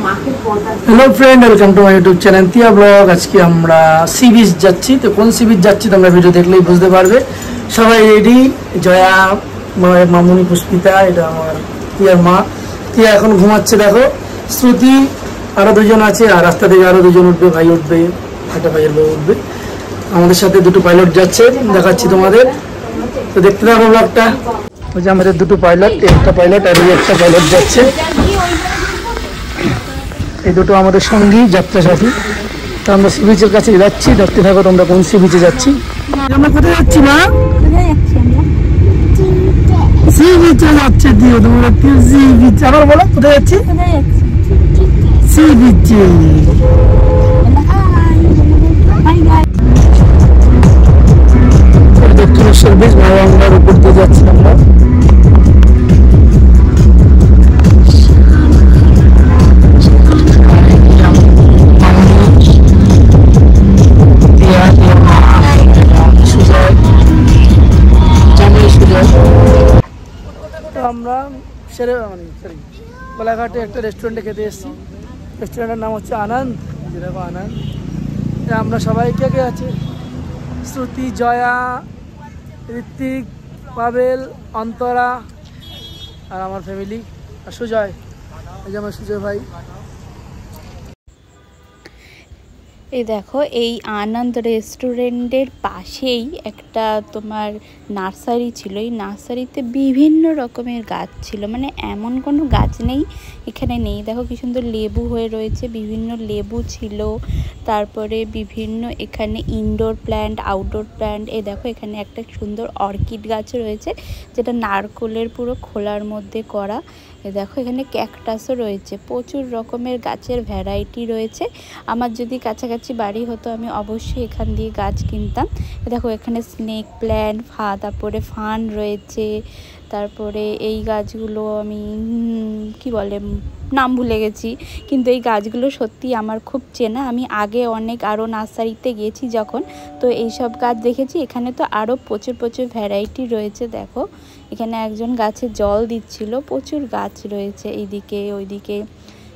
Hello friend, welcome to my YouTube channel Tia blog. আজকে আমরা sea beach যাচ্ছি। তো কোন সি বিচ যাচ্ছি তোমরা ভিডিও দেখলেই বুঝতে পারবে। সবাই রেডি, জয়া, মামুনি, পুষ্পিতা, এটা আমার তিয়ার মা। তিয়া এখন ঘুমাচ্ছে, দেখো। শ্রুতি, আরো দুজন আছে, আর রাস্তা থেকে আরো দুজন উঠবে, ভাই উঠবে, একটা ভাইয়ের বউ উঠবে। আমাদের সাথে দুটো পাইলট যাচ্ছে, দেখাচ্ছি তোমাদের। তো দেখতে থাকো ব্লগটা। ওই যে আমাদের দুটো পাইলট, একটা পাইলট আর একটা পাইলট যাচ্ছে। এই দুটো আমাদের সঙ্গী, যাত্রা সাথী। তো আমরা সি বিচের কাছে যাচ্ছি, দেখতে থাকো তোমরা কোন সি বিচে যাচ্ছি। আমরা কোথায় যাচ্ছি মা? সি বিচে যাচ্ছে। দিও তোমরা সি বিচ, আবার বলো কোথায় যাচ্ছি? সি বিচে। দক্ষিণেশ্বর বিচ, মাওয়াঙ্গার উপর দিয়ে যাচ্ছি আমরা। আমরা কোলাঘাটে একটা রেস্টুরেন্টে খেতে এসেছি। রেস্টুরেন্টের নাম হচ্ছে আনন্দ। যেরকম আনন্দ, আমরা সবাই কে কে আছে? শ্রুতি, জয়া, ঋত্বিক, পাবেল, অন্তরা, আর আমার ফ্যামিলি, আর সুজয়। এই যে আমার সুজয় ভাই। এই দেখো, এই আনন্দ রেস্টুরেন্টের পাশেই একটা তোমার নার্সারি ছিল। এই নার্সারিতে বিভিন্ন রকমের গাছ ছিল, মানে এমন কোনো গাছ নেই এখানে নেই। দেখো কি সুন্দর লেবু হয়ে রয়েছে, বিভিন্ন লেবু ছিল। তারপরে বিভিন্ন এখানে ইনডোর প্ল্যান্ট, আউটডোর প্ল্যান্ট। এই দেখো এখানে একটা সুন্দর অর্কিড গাছ রয়েছে, যেটা নারকোলের পুরো খোলার মধ্যে করা। দেখো এখানে ক্যাকটাসও রয়েছে, প্রচুর রকমের গাছের ভ্যারাইটি রয়েছে। আমার যদি কাছাকাছি বাড়ি হতো আমি অবশ্যই এখান দিয়ে গাছ কিনতাম। দেখো এখানে স্নেক প্ল্যান্ট, তারপরে ফান রয়েছে। তারপরে এই গাছগুলো আমি কি বলে নাম ভুলে গেছি, কিন্তু এই গাছগুলো সত্যি আমার খুব চেনা। আমি আগে অনেক আরও নার্সারিতে গেছি যখন, তো এইসব গাছ দেখেছি। এখানে তো আরও প্রচুর ভ্যারাইটি রয়েছে। দেখো এখানে একজন গাছে জল দিচ্ছিল, প্রচুর গাছ রয়েছে এইদিকে ওইদিকে।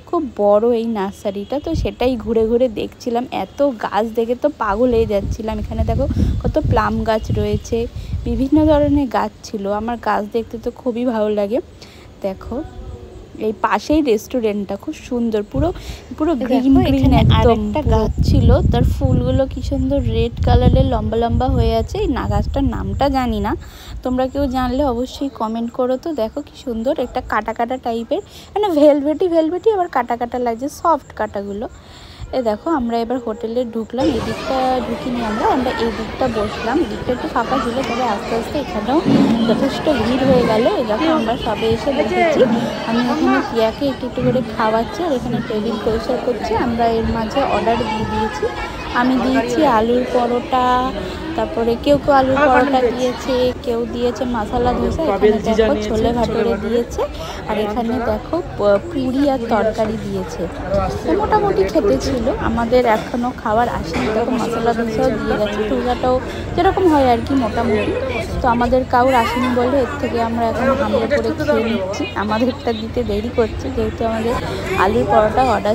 খুব বড় এই নার্সারিটা, তো সেটাই ঘুরে ঘুরে দেখছিলাম। এত গাছ দেখে তো পাগল হয়ে যাচ্ছিলাম। এখানে দেখো কত প্লাম গাছ রয়েছে, বিভিন্ন ধরনের গাছ ছিল। আমার গাছ দেখতে তো খুবই ভালো লাগে। দেখো এই পাশেই রেস্টুরেন্টটা খুব সুন্দর, পুরো গ্রিন গ্রিন। আরেকটা গাছ ছিল, তার ফুলগুলো কি সুন্দর রেড কালারের, লম্বা লম্বা হয়ে আছে। এই গাছটার নামটা জানি না, তোমরা কেউ জানলে অবশ্যই কমেন্ট করো। তো দেখো কি সুন্দর একটা কাটা কাটা টাইপের, মানে ভেলভেটি আবার কাটা কাটা লাগছে, সফট কাটাগুলো। এই দেখো আমরা এবার হোটেলে ঢুকলাম। এদিকটা ঢুকিনি, আমরা এই দিকটা বসলাম। এদিকটা একটু ফাঁকা ছিল, তবে আস্তে আস্তে এখানেও যথেষ্ট ভিড় হয়ে গেল। এই দেখো আমরা সবে এসে বসেছি। আমি এখানে টিয়াকে একটু করে খাওয়াচ্ছি, আর এখানে টেবিল পরিষ্কার করছি। আমরা এর মাঝে অর্ডার দিয়ে দিয়েছি। আমি দিয়েছি আলুর পরোটা, তারপরে কেউ আলুর পরোটা দিয়েছে, কেউ দিয়েছে মশলা ধোসা, এখানে দেখো ছোলে ভাটুরে দিয়েছে, আর এখানে দেখো পুরি আর তরকারি দিয়েছে। মোটামুটি খেতে ছিল, আমাদের এখনও খাবার আসেনি। দেখো মশলা ধোসাও দিয়ে গেছে, টুকরাটাও যেরকম হয় আর কি মোটামুটি। তো আমাদের কাউর আসেনি বলে এর থেকে আমরা এখন হামলা করে খেয়ে নিচ্ছি। আমাদেরটা দিতে দেরি করছে, যেহেতু আমাদের আলুর পরোটা অর্ডার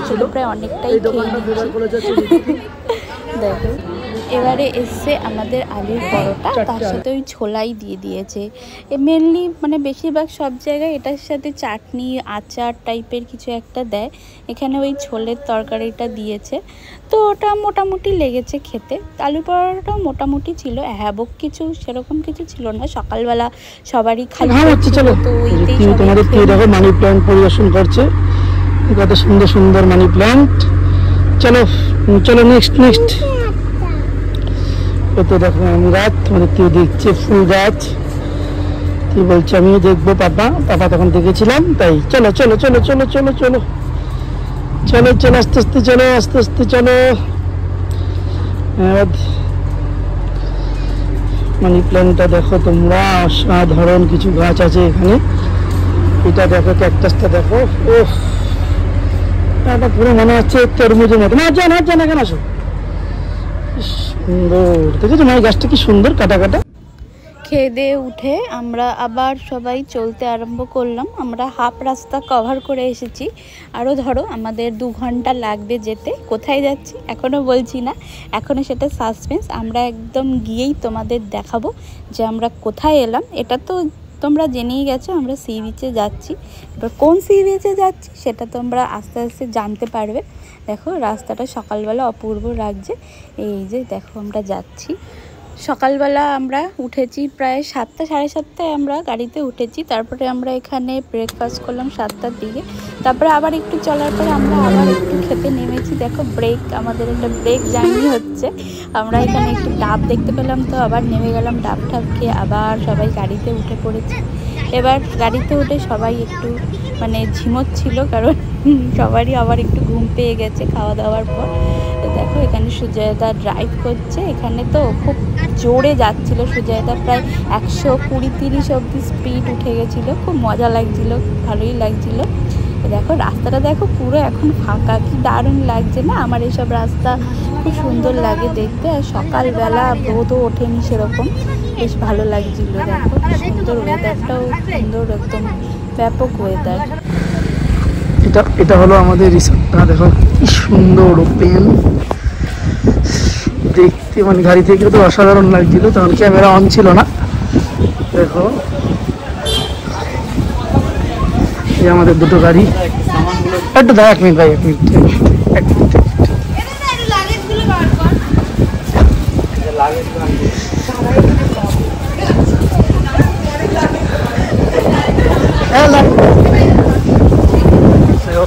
ছিল, প্রায় অনেকটাই খেয়ে নিচ্ছি। দেখো এবারে এসছে আমাদের আলুর পরোটা, তার সাথে ওই ছোলাই দিয়ে দিয়েছে। মেনলি মানে বেশিরভাগ সব জায়গায় এটার সাথে চাটনি, আচার টাইপের কিছু একটা দেয়। এখানে ওই ছোলের তরকারিটা দিয়েছে, তো ওটা মোটামুটি লেগেছে খেতে। আলুর পরোটাটাও মোটামুটি ছিল, হ্যাবক কিছু সেরকম কিছু ছিল না। সকালবেলা সবারই খালি ছিল, তো ওইতেই দেখো মানি প্ল্যান্ট পরিবেশন করছে, কত সুন্দর সুন্দর মানি প্ল্যান্ট। চলো চলো নেক্সট। তো দেখো আম গাছ, মানে কেউ দেখছে ফুল গাছ। কি বলছে আমিও দেখবো, পাপা তখন দেখেছিলাম, তাই চলো চলো চলো চলো চলো চলো চলো চলো আস্তে আস্তে চলো, আস্তে আস্তে চলো। মানি প্ল্যান্টটা দেখো তোমরা, অসাধারণ কিছু গাছ আছে এখানে। এটা দেখো, ক্যাকটাসটা দেখো, ওহ এটা পুরো মনে হচ্ছে তরমুজের মতো। না জানা কেন, আসো। সুন্দর দেখেছো মায়ের গাছটা, কি সুন্দর কাটা কাটা। খেয়ে দিয়ে উঠে আমরা আবার সবাই চলতে আরম্ভ করলাম। আমরা হাফ রাস্তা কভার করে এসেছি, আরও ধরো আমাদের 2 ঘন্টা লাগবে যেতে। কোথায় যাচ্ছি এখনও বলছি না, এখনও সেটা সাসপেন্স। আমরা একদম গিয়েই তোমাদের দেখাবো যে আমরা কোথায় এলাম। এটা তো তোমরা জেনেই গেছো, আমরা সি বিচে যাচ্ছি। এবার কোন সি বিচে যাচ্ছি সেটা তোমরা আস্তে আস্তে জানতে পারবে। দেখো রাস্তাটা সকালবেলা অপূর্ব লাগছে। এই যে দেখো আমরা যাচ্ছি। সকালবেলা আমরা উঠেছি প্রায় 7টা, সাড়ে 7টায় আমরা গাড়িতে উঠেছি। তারপরে আমরা এখানে ব্রেকফাস্ট করলাম 7টার দিকে। তারপরে আবার একটু চলার পরে আমরা আবার একটু খেতে নেমেছি। দেখো ব্রেক, আমাদের একটা ব্রেক জার্নি হচ্ছে। আমরা এখানে একটু ডাব দেখতে পেলাম, তো আবার নেমে গেলাম ডাব ঠাব খেয়ে। আবার সবাই গাড়িতে উঠে পড়েছি। এবার গাড়িতে উঠে সবাই একটু মানে ঝিমোচ্ছিল, কারণ সবারই আবার একটু ঘুম পেয়ে গেছে খাওয়া দাওয়ার পর। দেখো এখানে সুজয়দা ড্রাইভ করছে। এখানে তো খুব জোরে যাচ্ছিল সুজয়দা, প্রায় 120-130 অবধি স্পিড উঠে গেছিলো। খুব মজা লাগছিল, ভালোই লাগছিল। দেখো রাস্তাটা দেখো পুরো এখন ফাঁকা, কি দারুণ লাগছে না? আমার এইসব রাস্তা খুব সুন্দর লাগে দেখতে। আর সকালবেলা রোদও ওঠেনি সেরকম, বেশ ভালো লাগছিল। দেখো সুন্দর ওয়েদারটাও সুন্দর, একদম ব্যাপক ওয়েদার। এটা হলো আমাদের রিসোর্টটা। দেখো কি সুন্দর ওপেন দেখতে, মানে গাড়ি থেকে তো অসাধারণ লাগছিল, তখন ক্যামেরা অন ছিল না। দেখো এই আমাদের দুটো গাড়ি। একটু দাও 1 মিনিট ভাই, 1 মিনিট।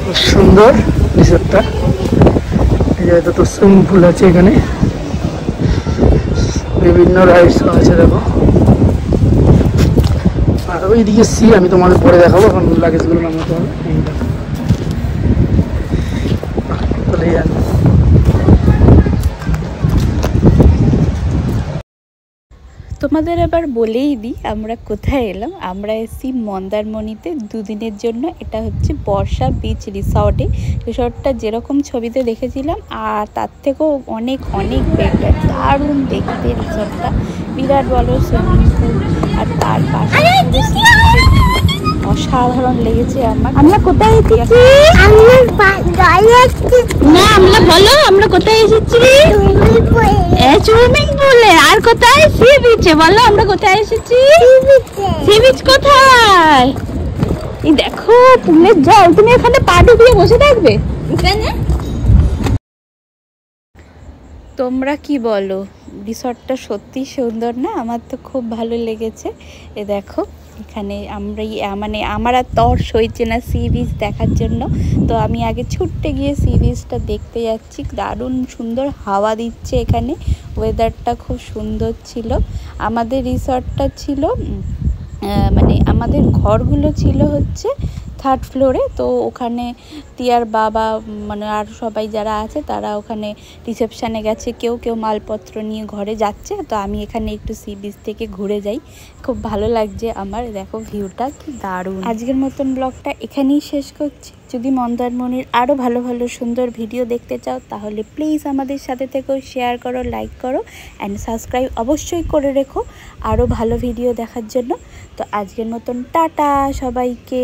খুব সুন্দর রিসোর্টটা। এই যে তো সুইমিং পুল আছে এখানে, বিভিন্ন রাইডস আছে। দেখো আর ওইদিকে সি, আমি তোমাদের পরে দেখাবো, এখন লাগেজগুলো নামাতে হবে। তোমাদের আবার বলেই দিই আমরা কোথায় এলাম। আমরা এসেছি মন্দারমণিতে 2 দিনের জন্য। এটা হচ্ছে বর্ষা বিচ রিসর্টে। রিসর্টটা যেরকম ছবিতে দেখেছিলাম আর তার থেকেও অনেক অনেক বেটার, দারুণ দেখতে রিসর্টটা। বিরাট বড় সুইমিং পুল, আর তার পাশে অসাধারণ লেগেছে আমার। আমরা কোথায় এসেছি? না আমরা বলো আমরা কোথায় এসেছি? সুইমিং পুলে। আর কোথায়? সি বিচে। বলো আমরা কোথায় এসেছি? সি বিচ কোথায়? এই দেখো পুলের জল, তুমি এখানে পা ডুবিয়ে বসে থাকবে এখানে? তোমরা কি বলো? রিসর্টটা সত্যি সুন্দর না? আমার তো খুব ভালো লেগেছে। এ দেখো এখানে মানে আমার আর তর সইছে না সি বিচ দেখার জন্য। তো আমি আগে ছুটতে গিয়ে সি বিচটা দেখতে যাচ্ছি। দারুণ সুন্দর হাওয়া দিচ্ছে এখানে, ওয়েদারটা খুব সুন্দর ছিল। আমাদের রিসর্টটা ছিল মানে আমাদের ঘরগুলো ছিল হচ্ছে 3rd ফ্লোরে। তো ওখানে তিয়ার বাবা মানে আর সবাই যারা আছে তারা ওখানে রিসেপশানে গেছে, কেউ কেউ মালপত্র নিয়ে ঘরে যাচ্ছে। তো আমি এখানে একটু সি বিচ থেকে ঘুরে যাই, খুব ভালো লাগছে আমার। দেখো ভিউটা কি দারুণ। আজকের মতন ব্লগটা এখানেই শেষ করছি। যদি মন্দারমণির আরও ভালো ভালো সুন্দর ভিডিও দেখতে চাও তাহলে প্লিজ আমাদের সাথে থেকেও শেয়ার করো, লাইক করো অ্যান্ড সাবস্ক্রাইব অবশ্যই করে রেখো আরও ভালো ভিডিও দেখার জন্য। তো আজকের মতন টাটা সবাইকে।